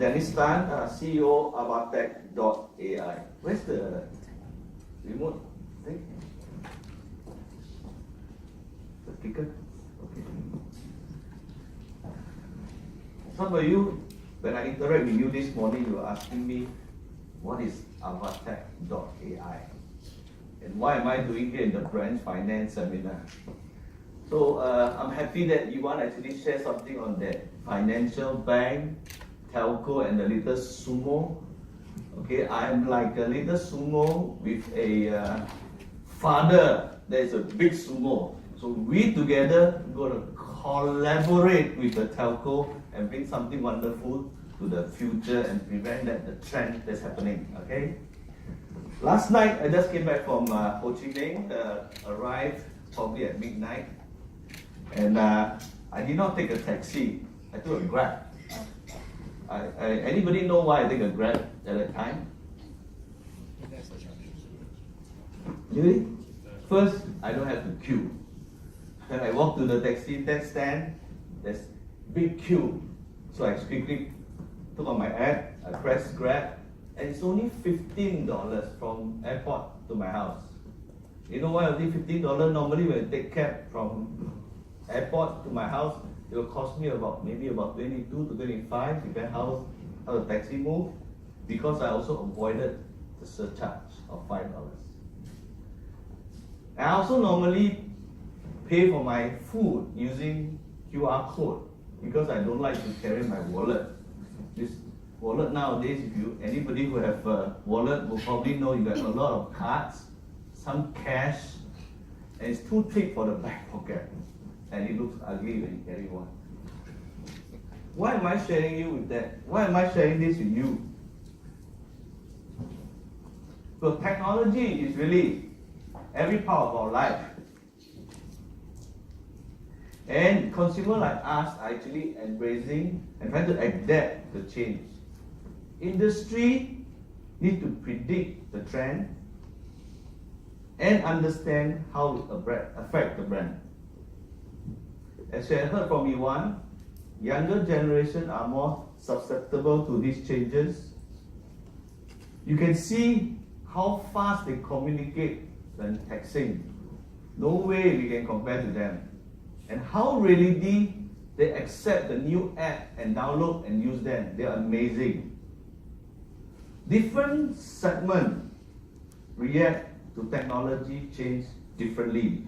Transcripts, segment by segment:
Dennis Tan, CEO Avatec.ai. Where's the remote thing? The clicker? Okay. Some of you, when I interact with you this morning, you are asking me, what is Avatec.ai? And why am I doing it in the branch finance seminar? So I'm happy that you want to actually share something on that. Financial bank, telco, and the little sumo. Okay, I'm like a little sumo with a father that is a big sumo. So we together going to collaborate with the telco and bring something wonderful to the future and prevent that the trend that's happening. Okay. Last night I just came back from Ho Chi Minh, arrived probably at midnight, and I did not take a taxi. I took a Grab. Anybody know why I take a Grab at that time? Really? First, I don't have to queue. When I walk to the taxi stand, there's big queue. So I quickly took on my app, I press Grab, and it's only $15 from airport to my house. You know why only $15? Normally when I take cab from airport to my house, it will cost me maybe about 22 to 25, depending how the taxi move, because I also avoided the surcharge of $5. I also normally pay for my food using QR code because I don't like to carry my wallet. This wallet nowadays, anybody who have a wallet will probably know you got a lot of cards, some cash, and it's too thick for the back pocket, and it looks ugly when you carry one. Why am I sharing you with that? Why am I sharing this with you? So technology is really every part of our life. And consumers like us are actually embracing and trying to adapt the change. Industry need to predict the trend and understand how it affect the brand. As you have heard from Iwan, younger generation are more susceptible to these changes. You can see how fast they communicate when texting. No way we can compare to them. And how readily they accept the new app and download and use them. They are amazing. Different segments react to technology change differently.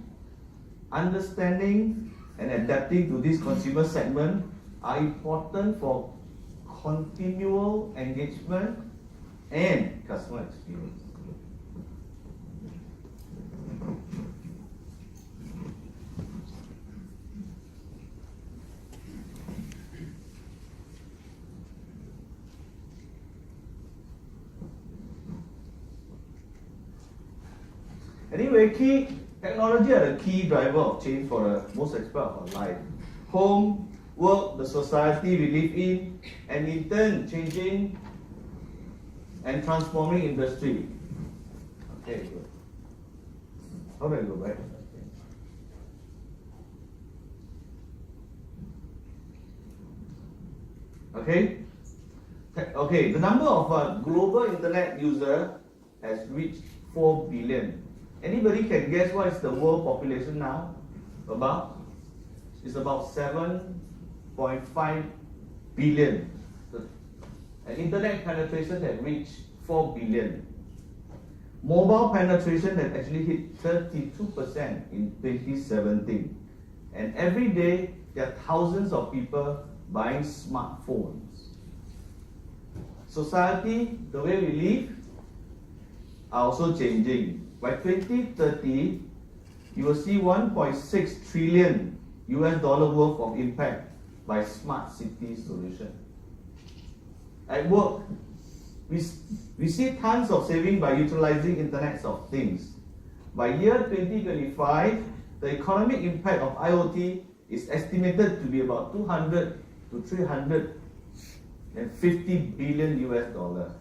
Understanding and adapting to this consumer segment are important for continual engagement and customer experience. Anyway, technology are the key driver of change for the most aspect of our life. Home, work, the society we live in, and in turn changing and transforming industry. Okay, good. How do I go back? Okay, the number of global internet users has reached 4 billion. Anybody can guess what is the world population now? It's about 7.5 billion. And internet penetration has reached 4 billion. Mobile penetration has actually hit 32% in 2017. And every day, there are thousands of people buying smartphones. Society, the way we live, are also changing. By 2030, you will see 1.6 trillion US dollar worth of impact by smart city solution. At work, we see tons of saving by utilizing Internet of Things. By year 2025, the economic impact of IoT is estimated to be about 200 to 350 billion US dollar.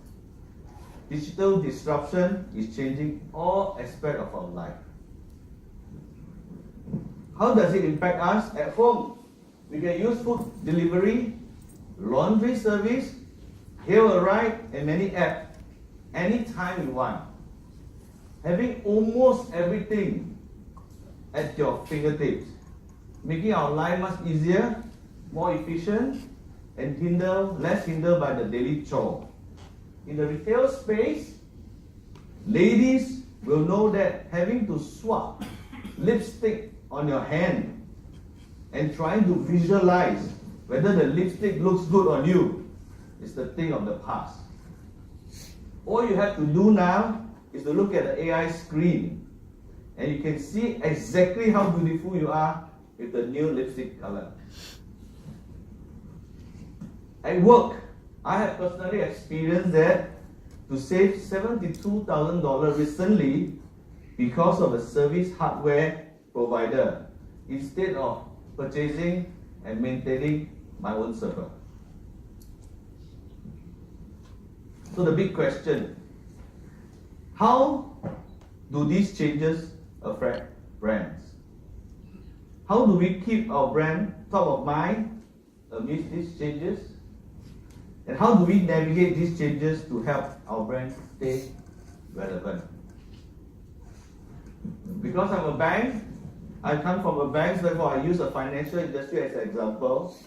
Digital disruption is changing all aspects of our life. How does it impact us? At home, we can use food delivery, laundry service, Here will write and many apps anytime you want. Having almost everything at your fingertips, making our life much easier, more efficient, and less hindered by the daily chore. In the retail space, ladies will know that having to swap lipstick on your hand and trying to visualize whether the lipstick looks good on you is the thing of the past. All you have to do now is to look at the AI screen and you can see exactly how beautiful you are with the new lipstick color. At work, I have personally experienced that to save $72,000 recently because of a service hardware provider instead of purchasing and maintaining my own server. So the big question, how do these changes affect brands? How do we keep our brand top of mind amidst these changes? And how do we navigate these changes to help our brand stay relevant? Because I'm a bank, I come from a bank, therefore I use the financial industry as an example.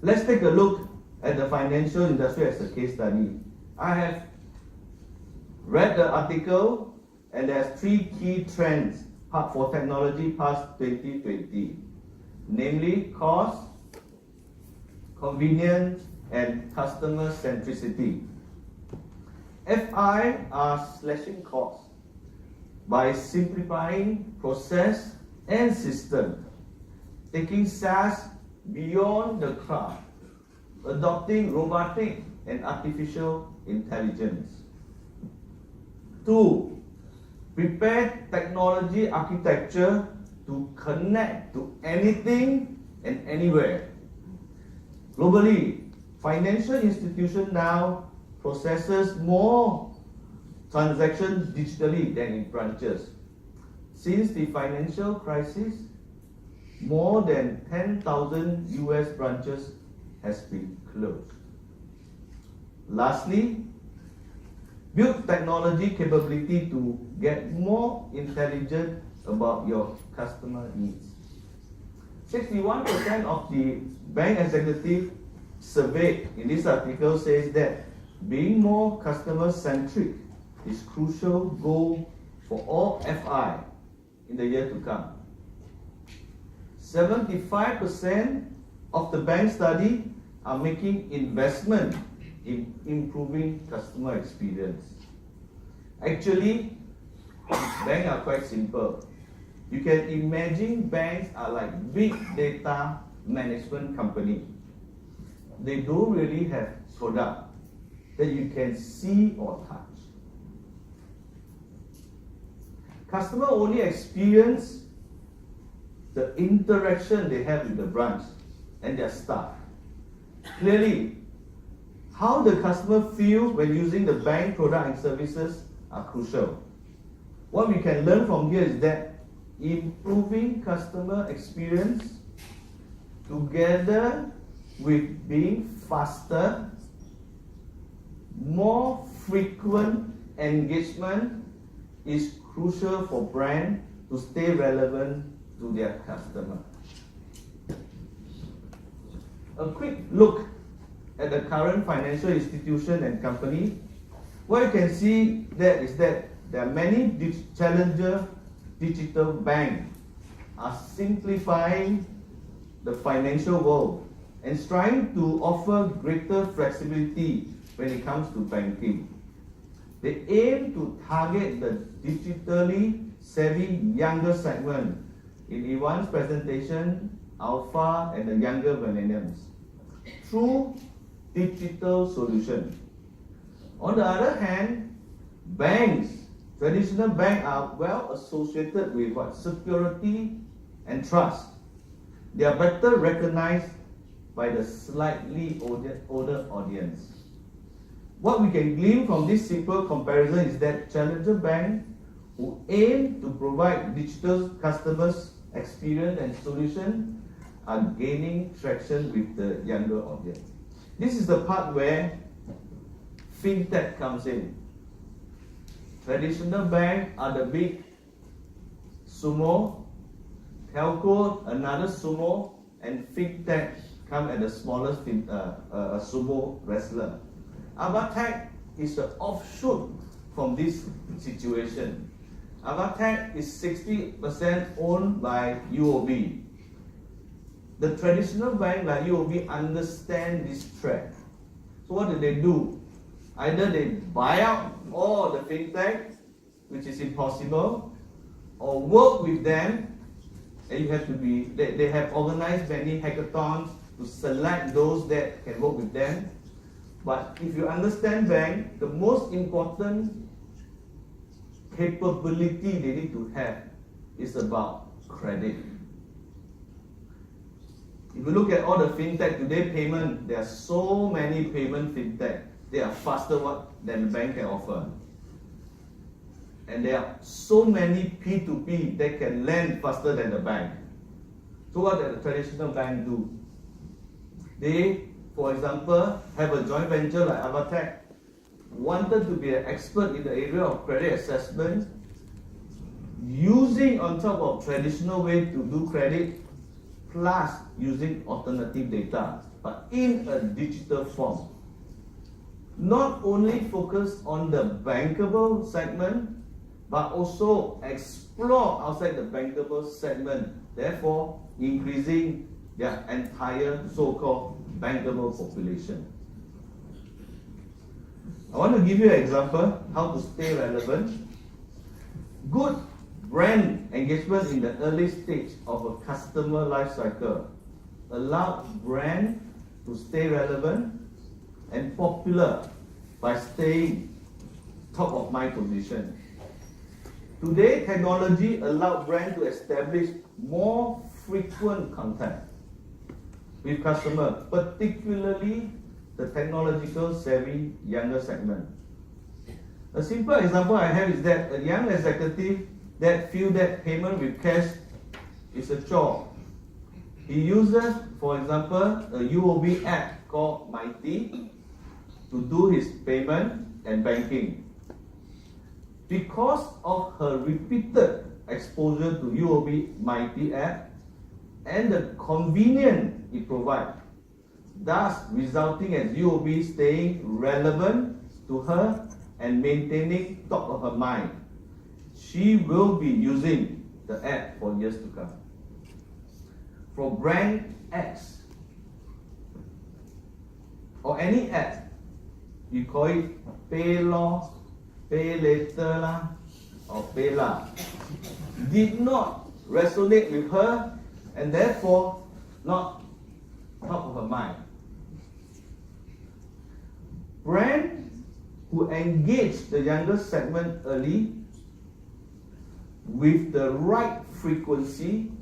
Let's take a look at the financial industry as a case study. I have read the article and there's 3 key trends for technology past 2020, namely cost, convenience, and customer centricity. FI are slashing costs by simplifying process and system, taking SaaS beyond the cloud, adopting robotic and artificial intelligence. 2, prepare technology architecture to connect to anything and anywhere. Globally, financial institutions now processes more transactions digitally than in branches. Since the financial crisis, more than 10,000 US branches has been closed. Lastly, build technology capability to get more intelligent about your customer needs. 61% of the bank executive surveyed in this article says that being more customer-centric is crucial goal for all FI in the year to come. 75% of the bank study are making investment in improving customer experience. Actually, banks are quite simple. You can imagine banks are like big data management company. They don't really have product that you can see or touch. Customer only experience the interaction they have with the branch and their staff. Clearly, how the customer feel when using the bank product and services are crucial. What we can learn from here is that improving customer experience together with being faster, more frequent engagement is crucial for brand to stay relevant to their customer. A quick look at the current financial institution and company. What you can see there is that there are many challenger digital banks are simplifying the financial world and trying to offer greater flexibility when it comes to banking. They aim to target the digitally savvy younger segment in Iwan's presentation, Alpha and the younger millennials, through digital solutions. On the other hand, banks, traditional banks are well associated with security and trust. They are better recognized by the slightly older audience. What we can glean from this simple comparison is that challenger banks who aim to provide digital customers experience and solution are gaining traction with the younger audience. This is the part where fintech comes in. Traditional banks are the big sumo, telco another sumo, and fintech come at the smallest sumo wrestler. Avatec is the offshoot from this situation. Avatec is 60% owned by UOB. The traditional bank like UOB understand this threat. So what do? Either they buy out all the fintech, which is impossible, or work with them, and you have to be, they have organized many hackathons to select those that can work with them. But if you understand bank, the most important capability they need to have is about credit. If you look at all the fintech today, payment, there are so many payment fintech. They are faster than the bank can offer. And there are so many P2P that can lend faster than the bank. So what does the traditional bank do? They, for example, have a joint venture like Avatec, wanted to be an expert in the area of credit assessment, using on top of traditional way to do credit, plus using alternative data, but in a digital form. Not only focus on the bankable segment, but also explore outside the bankable segment, therefore increasing their entire so-called bankable population. I want to give you an example how to stay relevant. Good brand engagement in the early stage of a customer life cycle allow brand to stay relevant and popular by staying top of mind position. Today, technology allows brand to establish more frequent contact with customers, particularly the technological savvy younger segment. A simple example I have is that a young executive that feels that payment with cash is a chore. He uses, for example, a UOB app called Mighty to do his payment and banking. Because of her repeated exposure to UOB Mighty app and the convenience it provides, thus resulting as UOB staying relevant to her and maintaining top of her mind, she will be using the app for years to come. For brand X or any app, you call it Pay Law, Pay Later lah, or Pay lah, did not resonate with her and therefore not top of her mind. Brands who engage the younger segment early with the right frequency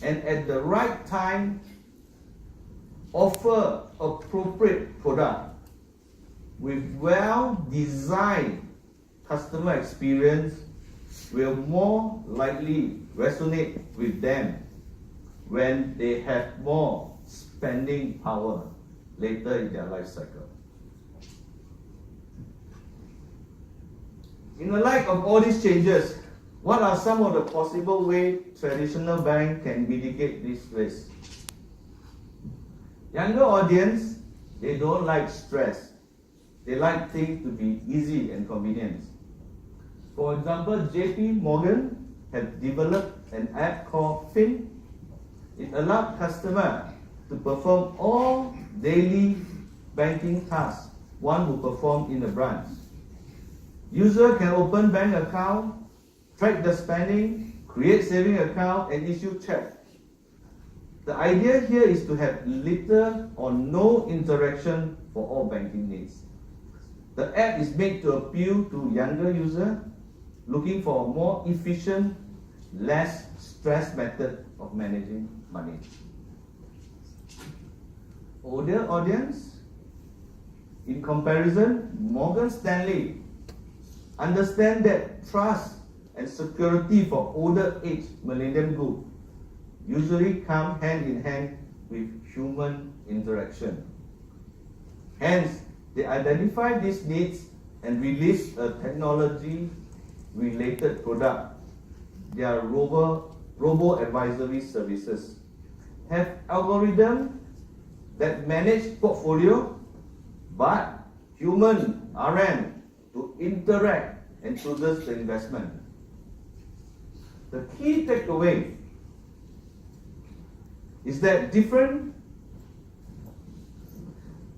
and at the right time offer appropriate product with well-designed customer experience will more likely resonate with them when they have more spending power later in their life cycle. In the light of all these changes, what are some of the possible ways traditional banks can mitigate this risk? Younger audience, they don't like stress. They like things to be easy and convenient. For example, JP Morgan has developed an app called Fin. It allows customers to perform all daily banking tasks one would perform in a branch. User can open bank account, track the spending, create saving account, and issue check. The idea here is to have little or no interaction for all banking needs. The app is made to appeal to younger users looking for a more efficient, less stress method of managing money. Older audience, in comparison, Morgan Stanley understand that trust and security for older age millennium group usually come hand in hand with human interaction. Hence, they identify these needs and release a technology-related product. Their robo-advisory services have algorithms that manage portfolio, but human RM to interact and chooses the investment. The key takeaway is that different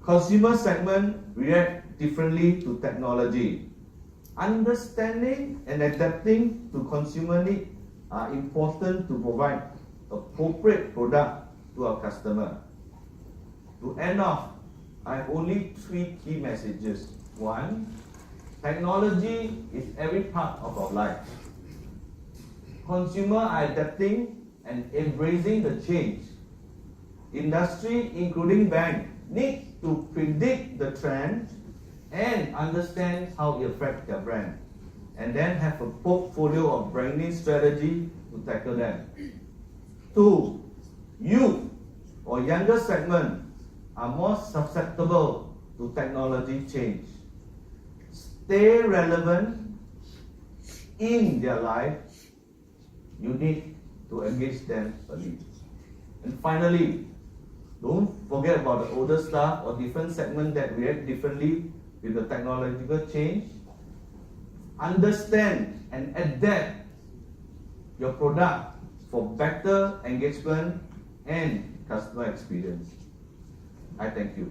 consumer segments react differently to technology. Understanding and adapting to consumer needs are important to provide appropriate product to our customer. To end off, I have only 3 key messages. 1, technology is every part of our life. Consumers are adapting and embracing the change. Industry, including banks, need to predict the trend and understand how it affects their brand, and then have a portfolio of branding strategy to tackle them. 2, youth or younger segment are more susceptible to technology change. Stay relevant in their life, you need to engage them early. And finally, don't forget about the older staff or different segments that react differently with the technological change. Understand and adapt your product for better engagement and customer experience. I thank you.